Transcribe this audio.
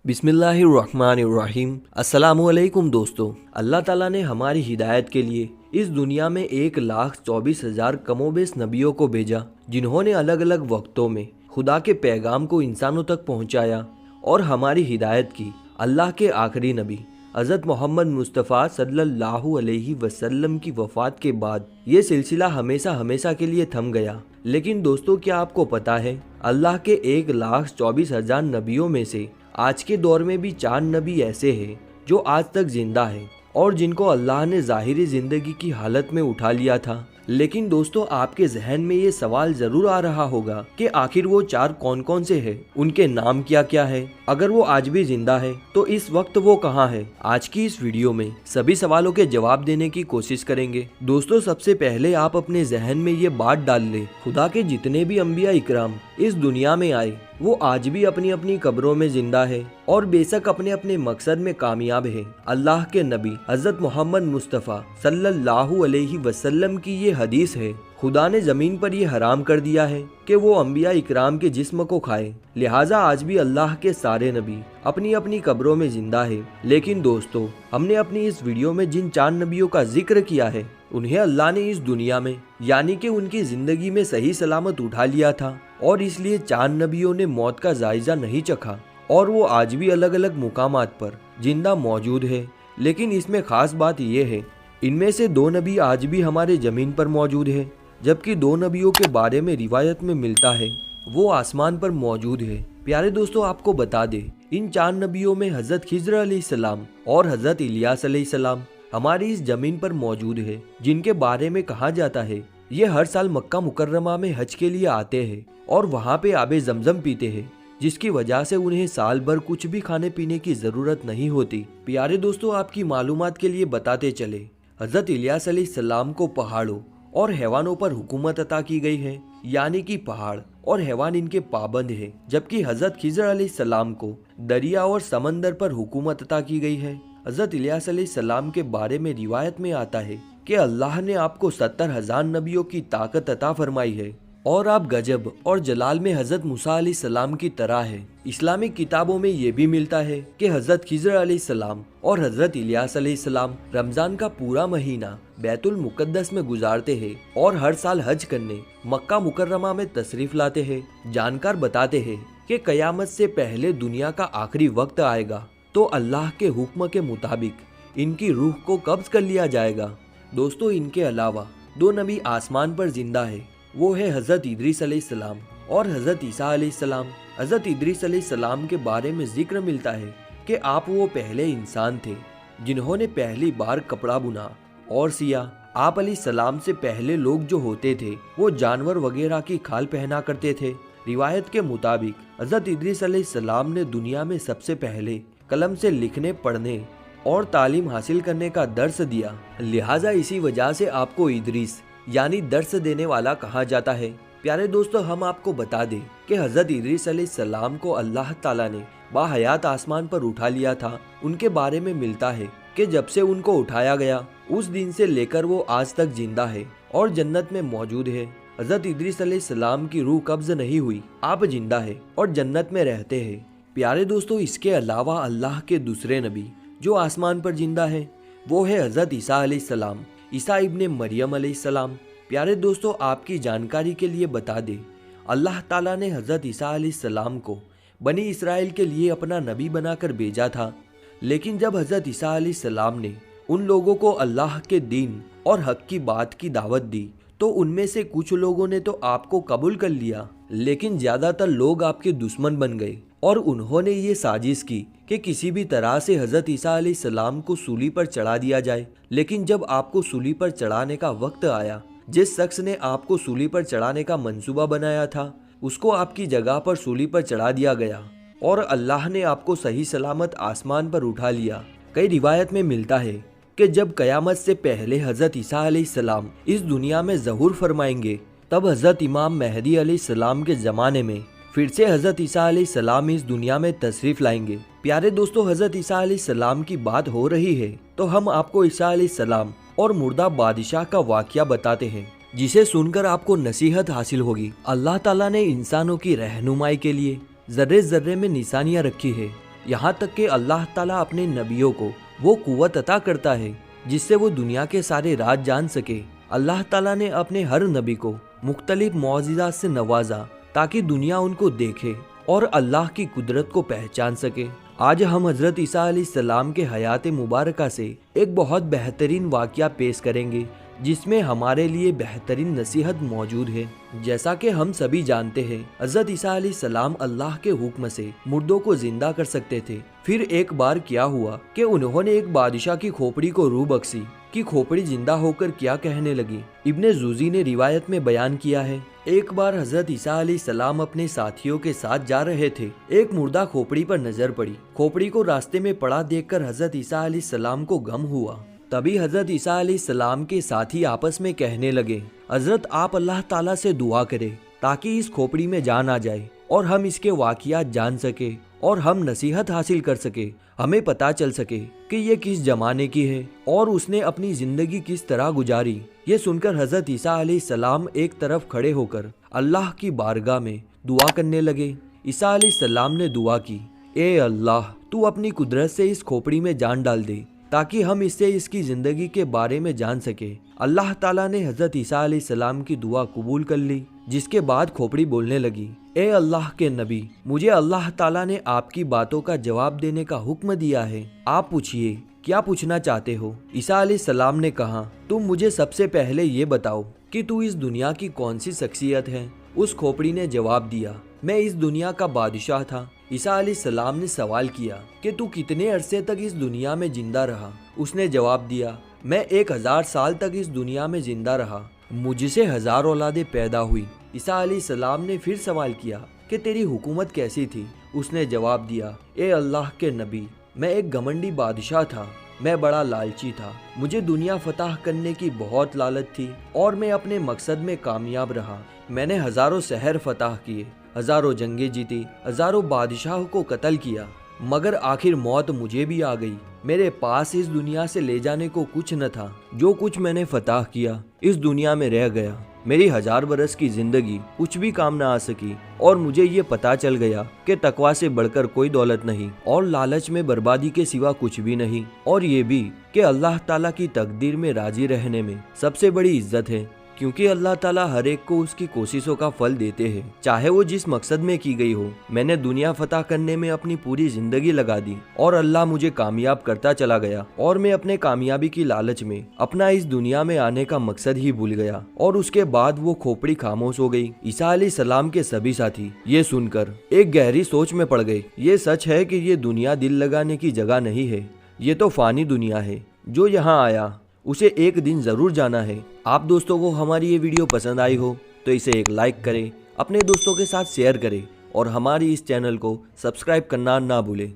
बिस्मिल्लाहिर्रहमानिर्रहीम। अस्सलामुअलैकुम दोस्तों, अल्लाह ताला ने हमारी हिदायत के लिए इस दुनिया में 1,24,000 कमोबेश नबियों को भेजा, जिन्होंने अलग अलग वक्तों में खुदा के पैगाम को इंसानों तक पहुंचाया और हमारी हिदायत की। अल्लाह के आखिरी नबी हज़रत मोहम्मद मुस्तफ़ा सल्लल्लाहु अलैहि वसल्लम की वफ़ात के बाद ये सिलसिला हमेशा हमेशा के लिए थम गया। लेकिन दोस्तों, क्या आपको पता है, अल्लाह के 1,24,000 नबियों में से आज के दौर में भी 4 नबी ऐसे हैं जो आज तक जिंदा हैं और जिनको अल्लाह ने ज़ाहिरी ज़िंदगी की हालत में उठा लिया था। लेकिन दोस्तों, आपके जहन में ये सवाल ज़रूर आ रहा होगा कि आखिर वो 4 कौन कौन से हैं, उनके नाम क्या क्या है, अगर वो आज भी जिंदा है तो इस वक्त वो कहाँ है। आज की इस वीडियो में सभी सवालों के जवाब देने की कोशिश करेंगे। दोस्तों, सबसे पहले आप अपने जहन में ये बात डाल ले, खुदा के जितने भी अंबिया इकराम इस दुनिया में आए वो आज भी अपनी अपनी कब्रों में जिंदा है और बेशक अपने अपने मकसद में कामयाब है। अल्लाह के नबी हज़रत मोहम्मद मुस्तफ़ा सल्लल्लाहु अलैहि वसल्लम की ये हदीस है, खुदा ने जमीन पर ये हराम कर दिया है कि वो अंबिया इकराम के जिस्म को खाए, लिहाजा आज भी अल्लाह के सारे नबी अपनी अपनी कब्रों में जिंदा है। लेकिन दोस्तों, हमने अपनी इस वीडियो में जिन 4 नबियों का जिक्र किया है, उन्हें अल्लाह ने इस दुनिया में यानी कि उनकी जिंदगी में सही सलामत उठा लिया था और इसलिए 4 नबियों ने मौत का जायजा नहीं चखा और वो आज भी अलग अलग मुकामात पर जिंदा मौजूद है। लेकिन इसमें खास बात यह है, इनमें से 2 नबी आज भी हमारे जमीन पर मौजूद है, जबकि 2 नबियों के बारे में रिवायत में मिलता है वो आसमान पर मौजूद है। प्यारे दोस्तों, आपको बता दे, इन 4 नबियों में हजरत खिज़र अलैहिस्सलाम और हजरत इलियास अलैहिस्सलाम हमारी इस जमीन पर मौजूद है, जिनके बारे में कहा जाता है ये हर साल मक्का मुकर्रमा में हज के लिए आते हैं और वहाँ पे आबे जमजम पीते हैं, जिसकी वजह से उन्हें साल भर कुछ भी खाने पीने की जरूरत नहीं होती। प्यारे दोस्तों, आपकी मालूमात के लिए बताते चले, हजरत इलियास अलैहिस्सलाम को पहाड़ों और हैवानों पर हुकूमत अता की गई है, यानी कि पहाड़ और हैवान इनके पाबंद है, जबकि हजरत खिज़र अलैहिस्सलाम को दरिया और समंदर पर हुकूमत अता की गई है। हजरत इलियास अलैहिस्सलाम के बारे में रिवायत में आता है कि अल्लाह ने आपको 70,000 नबियों की ताकत अता फरमाई है और आप गजब और जलाल में हजरत मूसा अलैहिस्सलाम की तरह है। इस्लामिक किताबों में ये भी मिलता है कि हजरत खिज़र अलैहिस्सलाम और हजरत इलियास अलैहिस्सलाम रमजान का पूरा महीना बैतुल मुकद्दस में गुजारते हैं और हर साल हज करने मक्का मुकर्रमा में तशरीफ लाते हैं। जानकार बताते हैं कि कयामत से पहले दुनिया का आखिरी वक्त आएगा तो अल्लाह के हुक्म के मुताबिक इनकी रूह को कब्ज कर लिया जाएगा। दोस्तों, इनके अलावा 2 नबी आसमान पर जिंदा है, वो है हजरत इदरीस अलैहिस्सलाम और हजरत ईसा अलैहिस्सलाम। हजरत इदरीस अलैहिस्सलाम के बारे में जिक्र मिलता है कि आप वो पहले इंसान थे जिन्होंने पहली बार कपड़ा बुना और सिया। आप अलैहिस्सलाम से पहले लोग जो होते थे वो जानवर वगैरह की खाल पहना करते थे। रिवायत के मुताबिक हजरत इदरीस अलैहिस्सलाम ने दुनिया में सबसे पहले कलम से लिखने पढ़ने और तालीम हासिल करने का दर्स दिया, लिहाजा इसी वजह से आपको इदरीस यानी दर्स देने वाला कहा जाता है। प्यारे दोस्तों, हम आपको बता दें कि हजरत इदरीस अलैहिस्सलाम को अल्लाह ताला ने बाहयात आसमान पर उठा लिया था। उनके बारे में मिलता है कि जब से उनको उठाया गया उस दिन से लेकर वो आज तक जिंदा है और जन्नत में मौजूद है। हजरत इदरीस अलैहिस्सलाम की रूह कब्ज नहीं हुई, आप जिंदा है और जन्नत में रहते हैं। प्यारे दोस्तों, इसके अलावा अल्लाह के दूसरे नबी जो आसमान पर जिंदा है वो है हजरत ईसा अलैहिस्सलाम, ईसा इब्ने मरियम अलैहिस्सलाम। प्यारे दोस्तों, आपकी जानकारी के लिए बता दे, अल्लाह ताला ने हजरत ईसा अलैहिस्सलाम को बनी इसराइल के लिए अपना नबी बनाकर भेजा था। लेकिन जब हजरत ईसा अलैहिस्सलाम ने उन लोगों को अल्लाह के दीन और हक की बात की दावत दी तो उनमें से कुछ लोगों ने तो आपको कबूल कर लिया, लेकिन ज्यादातर लोग आपके दुश्मन बन गए और उन्होंने ये साजिश की कि किसी भी तरह से हजरत ईसा अलैहिस्सलाम को सूली पर चढ़ा दिया जाए। लेकिन जब आपको सूली पर चढ़ाने का वक्त आया, जिस शख्स ने आपको सूली पर चढ़ाने का मंसूबा बनाया था उसको आपकी जगह पर सूली पर चढ़ा दिया गया और अल्लाह ने आपको सही सलामत आसमान पर उठा लिया। कई रिवायत में मिलता है कि जब कयामत से पहले हजरत ईसा अलैहिस्सलाम इस दुनिया में ज़हूर फरमाएंगे, तब हजरत इमाम मेहदी अलैहिस्सलाम के ज़माने में फिर से हजरत ईसा अलैहिस्सलाम इस दुनिया में तशरीफ लाएंगे। प्यारे दोस्तों, हजरत ईसा अलैहिस्सलाम की बात हो रही है तो हम आपको ईसा अलैहिस्सलाम और मुर्दा बादशाह का वाकया बताते हैं, जिसे सुनकर आपको नसीहत हासिल होगी। अल्लाह ताला ने इंसानों की रहनुमाई के लिए जर्रे जर्रे में निशानियां रखी है यहाँ तक कि अल्लाह ताला अपने नबियों को वो कुव्वत अता करता है जिससे वो दुनिया के सारे राज जान सके। अल्लाह ताला ने अपने हर नबी को मुख्तलिफ मौजिज़ात से नवाजा ताकि दुनिया उनको देखे और अल्लाह की कुदरत को पहचान सके। आज हम हजरत ईसा अलैहिस्सलाम के हयात मुबारका से एक बहुत बेहतरीन वाक़या पेश करेंगे जिसमें हमारे लिए बेहतरीन नसीहत मौजूद है। जैसा कि हम सभी जानते हैं, हजरत ईसा अलैहिस्सलाम अल्लाह के हुक्म से मुर्दों को जिंदा कर सकते थे। फिर एक बार क्या हुआ कि उन्होंने एक बादशाह की खोपड़ी को रूह बख्शी कि खोपड़ी जिंदा होकर क्या कहने लगी। इब्ने जूजी ने रिवायत में बयान किया है, एक बार हजरत ईसा अलैहिस्सलाम अपने साथियों के साथ जा रहे थे। एक मुर्दा खोपड़ी पर नजर पड़ी। खोपड़ी को रास्ते में पड़ा देखकर हजरत ईसा अलैहिस्सलाम को गम हुआ। तभी हजरत ईसा अलैहिस्सलाम के साथी आपस में कहने लगे, हजरत आप अल्लाह ताला से दुआ करें ताकि इस खोपड़ी में जान आ जाए और हम इसके वाक़ियात जान सके और हम नसीहत हासिल कर सके। हमें पता चल सके कि ये किस जमाने की है और उसने अपनी जिंदगी किस तरह गुजारी। ये सुनकर हजरत ईसा अलैहिस्सलाम एक तरफ खड़े होकर अल्लाह की बारगाह में दुआ करने लगे। ईसा अलैहिस्सलाम ने दुआ की, ए अल्लाह, तू अपनी कुदरत से इस खोपड़ी में जान डाल दे ताकि हम इससे इसकी जिंदगी के बारे में जान सके। अल्लाह ताला ने हजरत ईसा अलैहिस्सलाम की दुआ कबूल कर ली, जिसके बाद खोपड़ी बोलने लगी, ए अल्लाह के नबी, मुझे अल्लाह ताला ने आपकी बातों का जवाब देने का हुक्म दिया है। आप पूछिए, क्या पूछना चाहते हो? ईसा अलैहिस्सलाम ने कहा, तुम मुझे सबसे पहले ये बताओ कि तू इस दुनिया की कौन सी शख्सियत है? उस खोपड़ी ने जवाब दिया, मैं इस दुनिया का बादशाह था। ईसा अलैहिस्सलाम ने सवाल किया कि तू कितने अरसे तक इस दुनिया में जिंदा रहा? उसने जवाब दिया, मैं 1000 साल तक इस दुनिया में जिंदा रहा। मुझसे 1000 औलादें पैदा हुई। ईसा अलैहिस्सलाम ने फिर सवाल किया कि तेरी हुकूमत कैसी थी? उसने जवाब दिया, ए अल्लाह के नबी, मैं एक घमंडी बादशाह था। मैं बड़ा लालची था। मुझे दुनिया फतह करने की बहुत लालच थी और मैं अपने मकसद में कामयाब रहा। मैंने हजारों शहर फतह किए, हजारों जंगें जीती, हजारों बादशाहों को कत्ल किया, मगर आखिर मौत मुझे भी आ गई। मेरे पास इस दुनिया से ले जाने को कुछ न था। जो कुछ मैंने फतह किया इस दुनिया में रह गया। मेरी 1000 बरस की जिंदगी कुछ भी काम न आ सकी और मुझे ये पता चल गया कि तकवा से बढ़कर कोई दौलत नहीं और लालच में बर्बादी के सिवा कुछ भी नहीं, और ये भी कि अल्लाह ताला की तकदीर में राजी रहने में सबसे बड़ी इज्जत है, क्योंकि अल्लाह ताला हर एक को उसकी कोशिशों का फल देते हैं, चाहे वो जिस मकसद में की गई हो। मैंने दुनिया फतह करने में अपनी पूरी जिंदगी लगा दी और अल्लाह मुझे कामयाब करता चला गया और मैं अपने कामयाबी की लालच में अपना इस दुनिया में आने का मकसद ही भूल गया। और उसके बाद वो खोपड़ी खामोश हो गई। ईसा अलैहिस्सलाम के सभी साथी ये सुनकर एक गहरी सोच में पड़ गए। ये सच है कि ये दुनिया दिल लगाने की जगह नहीं है। ये तो फानी दुनिया है। जो यहाँ आया उसे एक दिन जरूर जाना है। आप दोस्तों को हमारी ये वीडियो पसंद आई हो तो इसे एक लाइक करें, अपने दोस्तों के साथ शेयर करें और हमारी इस चैनल को सब्सक्राइब करना ना भूलें।